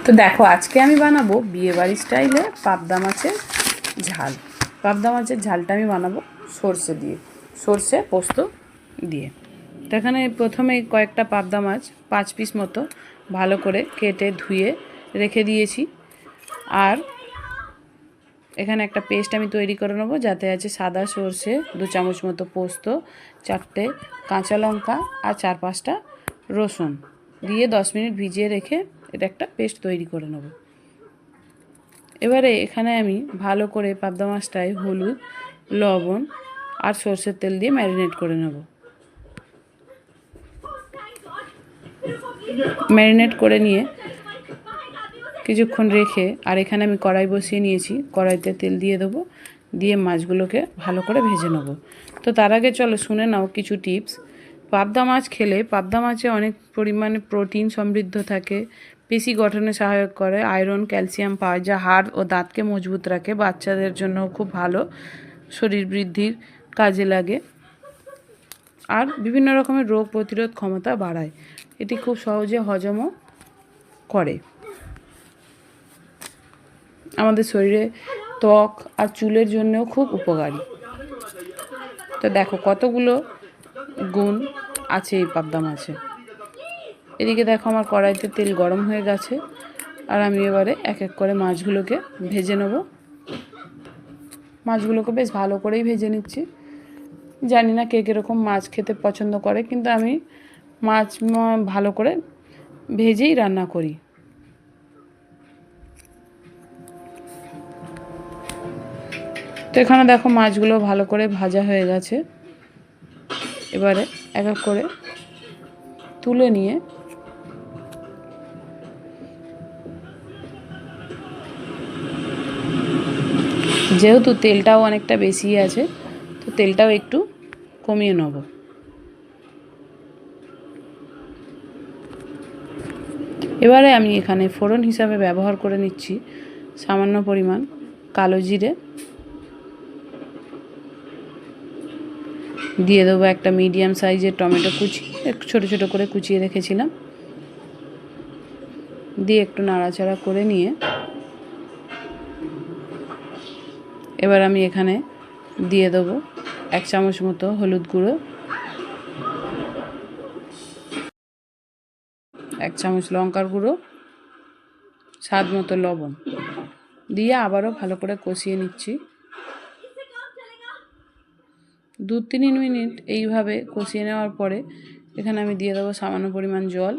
তো দেখো আজকে আমি বানাবো বিয়েবাড়ি স্টাইলে পাবদা মাছের ঝাল। পাবদা মাছের ঝালটা আমি বানাবো সর্ষে দিয়ে, সর্ষে পোস্ত দিয়ে। তো এখানে প্রথমে কয়েকটা পাবদা মাছ 5 পিস মতো ভালো করে কেটে ধুয়ে রেখে দিয়েছি। আর এখানে একটা পেস্ট আমি তৈরি করে নেবো, যাতে আছে সাদা সর্ষে, 2 চামচ মতো পোস্ত, 4টে কাঁচা লঙ্কা আর 4-5টা রসুন দিয়ে 10 মিনিট ভিজিয়ে রেখে এটা একটা পেস্ট তৈরি করে নেব। এবারে এখানে আমি ভালো করে পাবদা মাছটায় হলুদ, লবণ আর সর্ষের তেল দিয়ে ম্যারিনেট করে নেব। ম্যারিনেট করে নিয়ে কিছুক্ষণ রেখে আর এখানে আমি কড়াই বসিয়ে নিয়েছি, কড়াইতে তেল দিয়ে দেবো, দিয়ে মাছগুলোকে ভালো করে ভেজে নেব। তো তার আগে চলো শুনে নাও কিছু টিপস। পাবদা মাছ খেলে পাবদা মাছে অনেক পরিমাণে প্রোটিন সমৃদ্ধ থাকে, পেশি গঠনে সহায়ক করে, আয়রন ক্যালসিয়াম পাওয়া যায়, হাড় ও দাঁতকে মজবুত রাখে, বাচ্চাদের জন্য খুব ভালো, শরীর বৃদ্ধির কাজে লাগে, আর বিভিন্ন রকমের রোগ প্রতিরোধ ক্ষমতা বাড়ায়। এটি খুব সহজে হজমও করে, আমাদের শরীরে ত্বক আর চুলের জন্যও খুব উপকারী। তো দেখো কতগুলো গুণ আছে এই পাবদা মাছে। এদিকে দেখো আমার কড়াইতে তেল গরম হয়ে গেছে, আর আমি এবারে এক এক করে মাছগুলোকে ভেজে নেব। মাছগুলোকে বেশ ভালো করেই ভেজে নিচ্ছি। জানি না কে কীরকম মাছ খেতে পছন্দ করে, কিন্তু আমি মাছ ভালো করে ভেজেই রান্না করি। তো এখানে দেখো মাছগুলো ভালো করে ভাজা হয়ে গেছে। এবারে এক এক করে তুলে নিয়ে যেহেতু তেলটাও অনেকটা বেশি আছে, তো তেলটাও একটু কমিয়ে নেব। এবারে আমি এখানে ফোড়ন হিসাবে ব্যবহার করে নিচ্ছি সামান্য পরিমাণ কালো জিরে, দিয়ে দেবো একটা মিডিয়াম সাইজের টমেটো কুচি, একটু ছোটো ছোটো করে কুচিয়ে রেখেছিলাম, দিয়ে একটু নাড়াচাড়া করে নিয়ে এবার আমি এখানে দিয়ে দেবো 1 চামচ মতো হলুদ গুঁড়ো, 1 চামচ লঙ্কার গুঁড়ো, স্বাদ মতো লবণ দিয়ে আবারও ভালো করে কষিয়ে নিচ্ছি। 2-3 মিনিট এইভাবে কষিয়ে নেওয়ার পরে এখানে আমি দিয়ে দেবো সামান্য পরিমাণ জল,